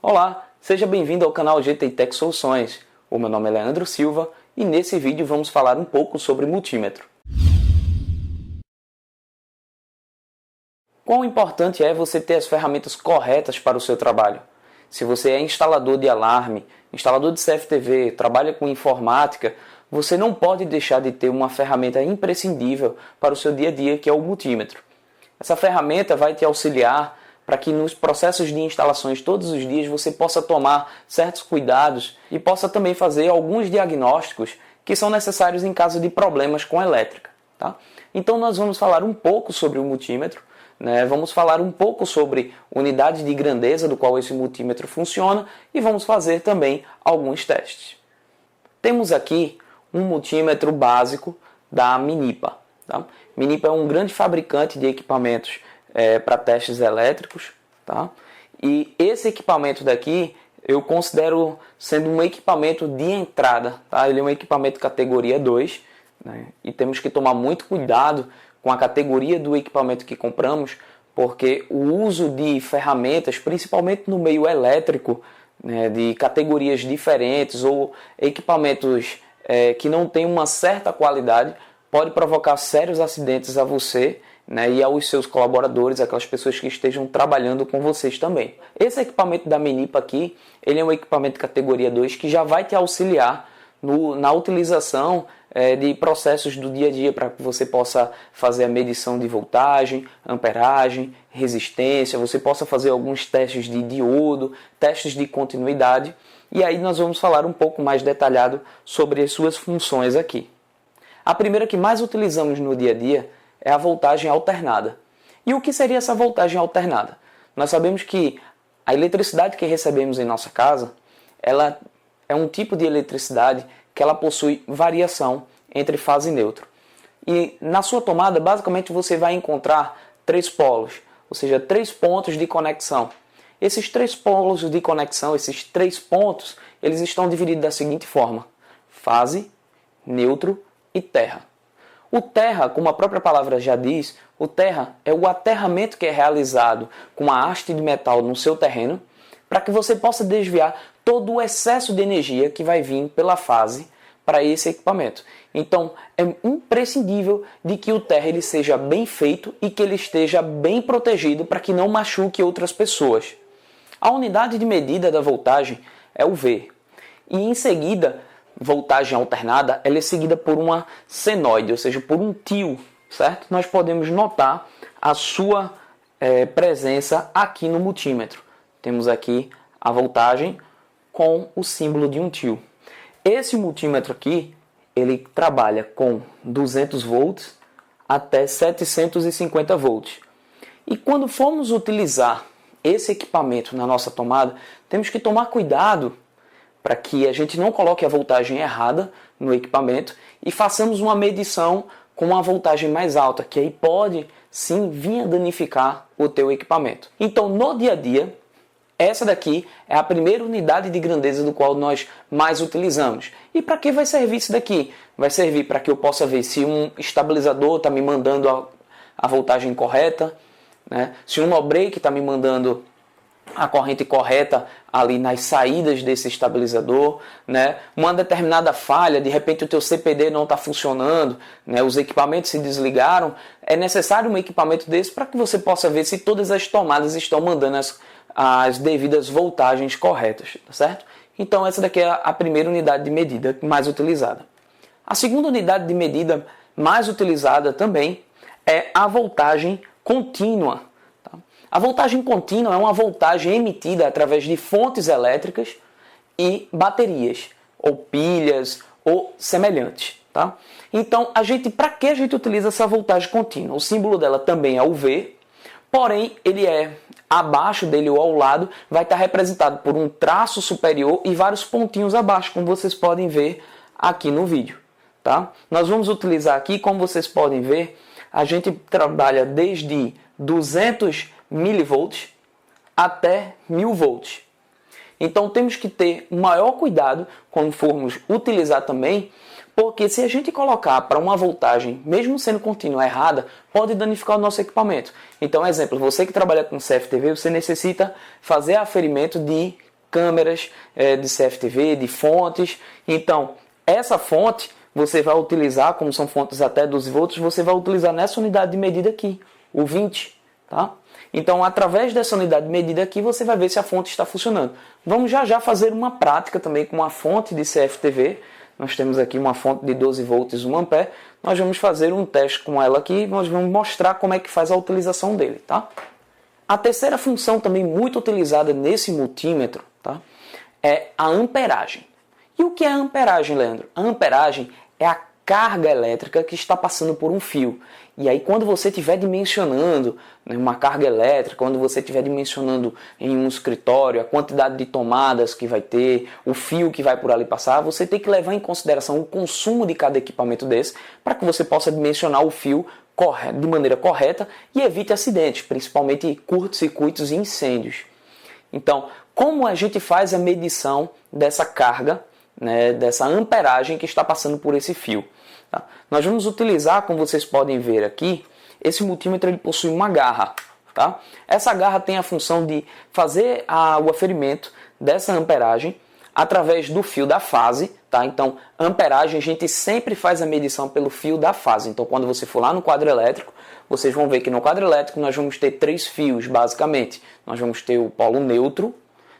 Olá, seja bem-vindo ao canal GTI Tech Soluções. O meu nome é Leandro Silva e nesse vídeo vamos falar um pouco sobre multímetro. Quão importante é você ter as ferramentas corretas para o seu trabalho? Se você é instalador de alarme, instalador de CFTV, trabalha com informática, você não pode deixar de ter uma ferramenta imprescindível para o seu dia a dia, que é o multímetro. Essa ferramenta vai te auxiliar para que nos processos de instalações todos os dias você possa tomar certos cuidados e possa também fazer alguns diagnósticos que são necessários em caso de problemas com a elétrica. Tá? Então nós vamos falar um pouco sobre o multímetro, né? Vamos falar um pouco sobre unidade de grandeza do qual esse multímetro funciona e vamos fazer também alguns testes. Temos aqui um multímetro básico da Minipa. Tá? Minipa é um grande fabricante de equipamentos para testes elétricos. Tá? E esse equipamento daqui eu considero sendo um equipamento de entrada. Tá? Ele é um equipamento categoria 2, né? E temos que tomar muito cuidado com a categoria do equipamento que compramos, porque o uso de ferramentas, principalmente no meio elétrico, né, de categorias diferentes ou equipamentos que não têm uma certa qualidade, pode provocar sérios acidentes a você, né, e aos seus colaboradores, aquelas pessoas que estejam trabalhando com vocês também. Esse equipamento da Minipa aqui, ele é um equipamento categoria 2 que já vai te auxiliar na utilização de processos do dia a dia para que você possa fazer a medição de voltagem, amperagem, resistência, você possa fazer alguns testes de diodo, testes de continuidade, e aí nós vamos falar um pouco mais detalhado sobre as suas funções aqui. A primeira que mais utilizamos no dia a dia é a voltagem alternada. E o que seria essa voltagem alternada? Nós sabemos que a eletricidade que recebemos em nossa casa, ela é um tipo de eletricidade que ela possui variação entre fase e neutro. E na sua tomada, basicamente, você vai encontrar 3 polos, ou seja, 3 pontos de conexão. Esses 3 polos de conexão, esses 3 pontos, eles estão divididos da seguinte forma: fase, neutro e terra. O terra, como a própria palavra já diz, o terra é o aterramento que é realizado com uma haste de metal no seu terreno, para que você possa desviar todo o excesso de energia que vai vir pela fase para esse equipamento. Então, é imprescindível de que o terra ele seja bem feito e que ele esteja bem protegido para que não machuque outras pessoas. A unidade de medida da voltagem é o V. E em seguida, voltagem alternada, ela é seguida por uma senoide, ou seja, por um tio, certo? Nós podemos notar a sua presença aqui no multímetro. Temos aqui a voltagem com o símbolo de um tio. Esse multímetro aqui, ele trabalha com 200 volts até 750 volts. E quando formos utilizar esse equipamento na nossa tomada, temos que tomar cuidado para que a gente não coloque a voltagem errada no equipamento e façamos uma medição com uma voltagem mais alta, que aí pode sim vir a danificar o teu equipamento. Então, no dia a dia, essa daqui é a primeira unidade de grandeza do qual nós mais utilizamos. E para que vai servir isso daqui? Vai servir para que eu possa ver se um estabilizador está me mandando a voltagem correta, né? Se um no-break está me mandando a corrente correta ali nas saídas desse estabilizador, né? Uma determinada falha, de repente o teu CPD não está funcionando, né? Os equipamentos se desligaram, é necessário um equipamento desse para que você possa ver se todas as tomadas estão mandando as devidas voltagens corretas, tá certo? Então essa daqui é a primeira unidade de medida mais utilizada. A segunda unidade de medida mais utilizada também é a voltagem contínua. Tá? A voltagem contínua é uma voltagem emitida através de fontes elétricas e baterias, ou pilhas, ou semelhantes. Tá? Então, para que a gente utiliza essa voltagem contínua? O símbolo dela também é o V, porém, ele abaixo dele ou ao lado, vai estar representado por um traço superior e vários pontinhos abaixo, como vocês podem ver aqui no vídeo. Tá? Nós vamos utilizar aqui, como vocês podem ver, a gente trabalha desde 200 milivolts até 1000 volts. Então temos que ter o maior cuidado quando formos utilizar também, porque se a gente colocar para uma voltagem, mesmo sendo contínua, errada, pode danificar o nosso equipamento. Então, exemplo, você que trabalha com CFTV, você necessita fazer aferimento de câmeras de CFTV, de fontes. Então, essa fonte você vai utilizar, como são fontes até 12 volts, você vai utilizar nessa unidade de medida aqui, o 20, tá? Então, através dessa unidade de medida aqui, você vai ver se a fonte está funcionando. Vamos já fazer uma prática também com uma fonte de CFTV. Nós temos aqui uma fonte de 12 volts, 1 ampere. Nós vamos fazer um teste com ela aqui e nós vamos mostrar como é que faz a utilização dele, tá? A terceira função também muito utilizada nesse multímetro, tá, é a amperagem. E o que é a amperagem, Leandro? A amperagem é a carga elétrica que está passando por um fio. E aí quando você estiver dimensionando, né, uma carga elétrica, quando você estiver dimensionando em um escritório a quantidade de tomadas que vai ter, o fio que vai por ali passar, você tem que levar em consideração o consumo de cada equipamento desse para que você possa dimensionar o fio de maneira correta e evite acidentes, principalmente curtos-circuitos e incêndios. Então, como a gente faz a medição dessa carga, né, dessa amperagem que está passando por esse fio? Tá? Nós vamos utilizar, como vocês podem ver aqui, esse multímetro ele possui uma garra. Tá? Essa garra tem a função de fazer o aferimento dessa amperagem através do fio da fase. Tá? Então, amperagem a gente sempre faz a medição pelo fio da fase. Então, quando você for lá no quadro elétrico, vocês vão ver que no quadro elétrico nós vamos ter 3 fios, basicamente. Nós vamos ter o polo neutro,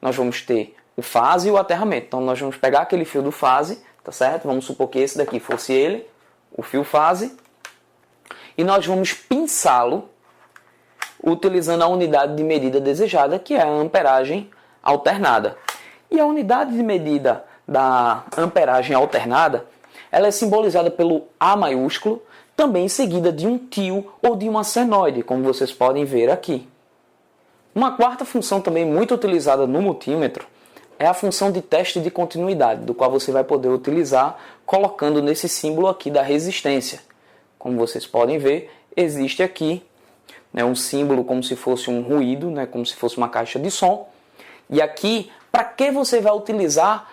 nós vamos ter o fase e o aterramento. Então, nós vamos pegar aquele fio do fase, tá certo? Vamos supor que esse daqui fosse ele, o fio fase, e nós vamos pinçá-lo utilizando a unidade de medida desejada, que é a amperagem alternada. E a unidade de medida da amperagem alternada, ela é simbolizada pelo A maiúsculo, também seguida de um tio ou de uma senoide, como vocês podem ver aqui. Uma quarta função também muito utilizada no multímetro é a função de teste de continuidade, do qual você vai poder utilizar colocando nesse símbolo aqui da resistência. Como vocês podem ver, existe aqui, né, um símbolo como se fosse um ruído, né, como se fosse uma caixa de som. E aqui, para que você vai utilizar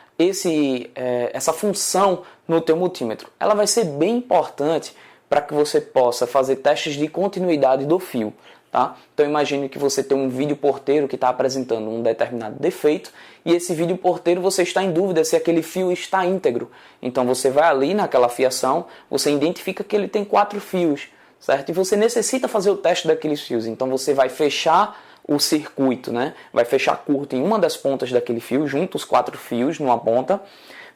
essa função no teu multímetro? Ela vai ser bem importante para que você possa fazer testes de continuidade do fio. Tá? Então imagine que você tem um vídeo porteiro que está apresentando um determinado defeito e esse vídeo porteiro você está em dúvida se aquele fio está íntegro. Então você vai ali naquela fiação, você identifica que ele tem 4 fios, certo? E você necessita fazer o teste daqueles fios. Então você vai fechar o circuito, né? Vai fechar curto em uma das pontas daquele fio, junto os 4 fios numa ponta,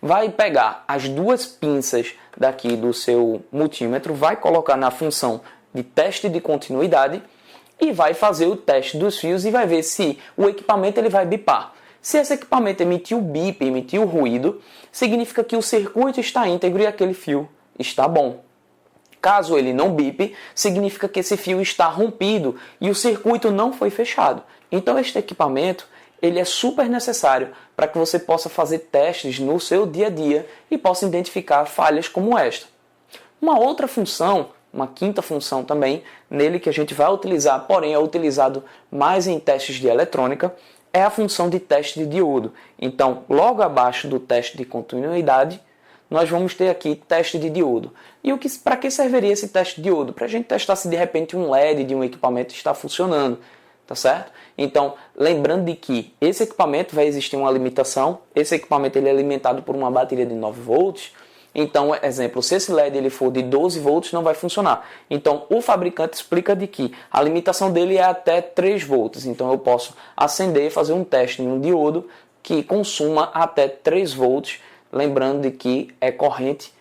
vai pegar as 2 pinças daqui do seu multímetro, vai colocar na função de teste de continuidade e vai fazer o teste dos fios e vai ver se o equipamento ele vai bipar. Se esse equipamento emitiu bip, emitiu ruído, significa que o circuito está íntegro e aquele fio está bom. Caso ele não bipe, significa que esse fio está rompido e o circuito não foi fechado. Então este equipamento ele é super necessário para que você possa fazer testes no seu dia a dia e possa identificar falhas como esta. Uma outra função, uma quinta função também, nele que a gente vai utilizar, porém é utilizado mais em testes de eletrônica, é a função de teste de diodo. Então, logo abaixo do teste de continuidade, nós vamos ter aqui teste de diodo. E para que serviria esse teste de diodo? Para a gente testar se de repente um LED de um equipamento está funcionando, tá certo? Então, lembrando de que esse equipamento vai existir uma limitação, esse equipamento ele é alimentado por uma bateria de 9 volts, então, exemplo, se esse LED ele for de 12 volts, não vai funcionar. Então, o fabricante explica de que a limitação dele é até 3 volts. Então, eu posso acender e fazer um teste em um diodo que consuma até 3 volts, lembrando de que é corrente,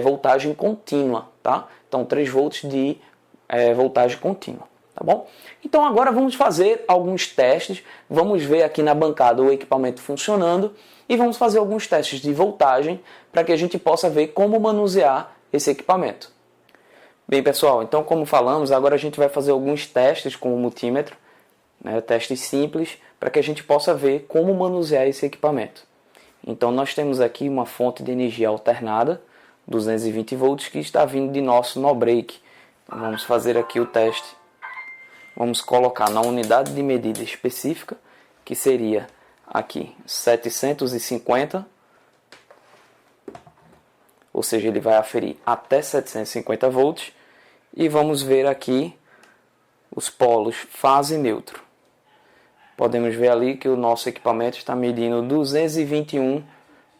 voltagem contínua, tá? Então, 3 volts de voltagem contínua, tá bom? Então, agora vamos fazer alguns testes. Vamos ver aqui na bancada o equipamento funcionando e vamos fazer alguns testes de voltagem para que a gente possa ver como manusear esse equipamento. Bem, pessoal, então como falamos, agora a gente vai fazer alguns testes com o multímetro, né, testes simples, para que a gente possa ver como manusear esse equipamento. Então nós temos aqui uma fonte de energia alternada, 220 volts, que está vindo de nosso no break. Então, vamos fazer aqui o teste. Vamos colocar na unidade de medida específica, que seria aqui 750, ou seja, ele vai aferir até 750 volts, e vamos ver aqui os polos fase e neutro. podemos ver ali que o nosso equipamento está medindo 221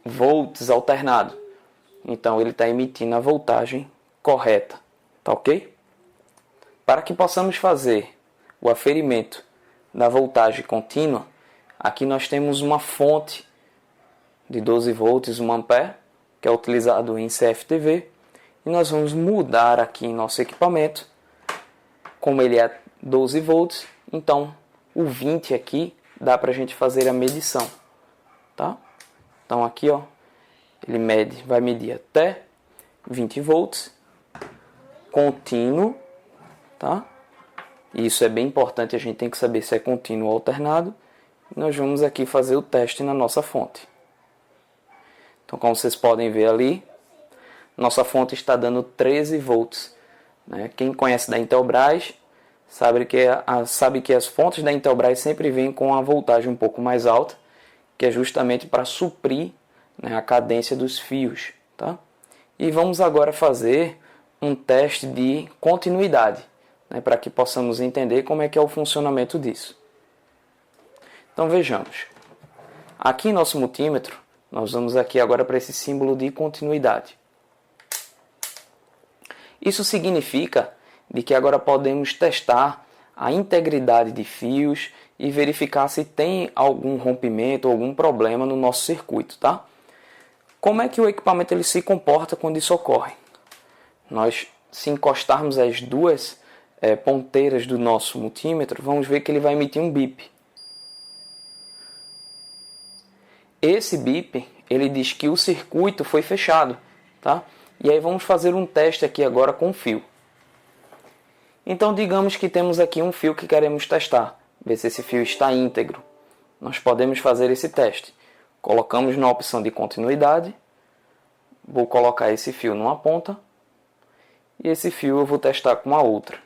volts alternado. Então ele está emitindo a voltagem correta, tá ok? Para que possamos fazer o aferimento da voltagem contínua, aqui nós temos uma fonte de 12 volts, 1 ampere, que é utilizado em CFTV, e nós vamos mudar aqui em nosso equipamento, como ele é 12 volts, então o 20 aqui dá para a gente fazer a medição, tá? Então aqui, ó, ele vai medir até 20 volts, contínuo, tá? Isso é bem importante, a gente tem que saber se é contínuo ou alternado. Nós vamos aqui fazer o teste na nossa fonte. Então, como vocês podem ver ali, nossa fonte está dando 13 volts. Né? Quem conhece da Intelbras sabe que as fontes da Intelbras sempre vêm com a voltagem um pouco mais alta, que é justamente para suprir, né, a cadência dos fios. Tá? E vamos agora fazer um teste de continuidade, né, para que possamos entender como é que é o funcionamento disso. Então vejamos. Aqui em nosso multímetro, nós vamos aqui agora para esse símbolo de continuidade. Isso significa de que agora podemos testar a integridade de fios e verificar se tem algum rompimento ou algum problema no nosso circuito, tá? Como é que o equipamento ele se comporta quando isso ocorre? Nós, se encostarmos as duas ponteiras do nosso multímetro, vamos ver que ele vai emitir um bip. Esse bip, ele diz que o circuito foi fechado, tá? E aí vamos fazer um teste aqui agora com o fio. Então digamos que temos aqui um fio que queremos testar, ver se esse fio está íntegro. Nós podemos fazer esse teste. Colocamos na opção de continuidade, vou colocar esse fio numa ponta, e esse fio eu vou testar com a outra.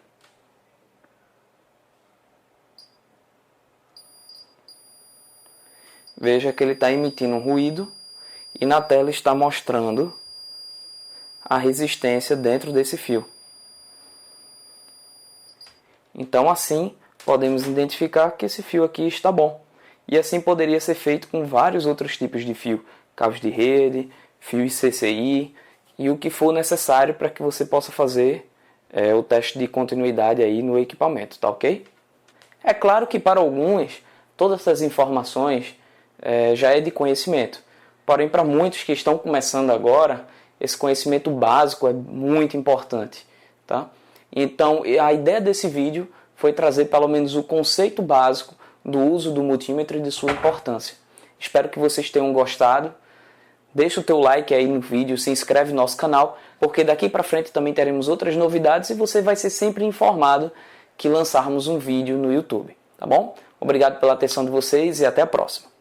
Veja que ele está emitindo um ruído e na tela está mostrando a resistência dentro desse fio. Então assim podemos identificar que esse fio aqui está bom. E assim poderia ser feito com vários outros tipos de fio, cabos de rede, fios CCI e o que for necessário para que você possa fazer o teste de continuidade aí no equipamento, tá ok? É claro que para alguns todas essas informações já é de conhecimento. Porém, para muitos que estão começando agora, esse conhecimento básico é muito importante. Tá? Então, a ideia desse vídeo foi trazer pelo menos o conceito básico do uso do multímetro e de sua importância. Espero que vocês tenham gostado. Deixa o teu like aí no vídeo, se inscreve no nosso canal, porque daqui para frente também teremos outras novidades e você vai ser sempre informado que lançarmos um vídeo no YouTube. Tá bom? Obrigado pela atenção de vocês e até a próxima.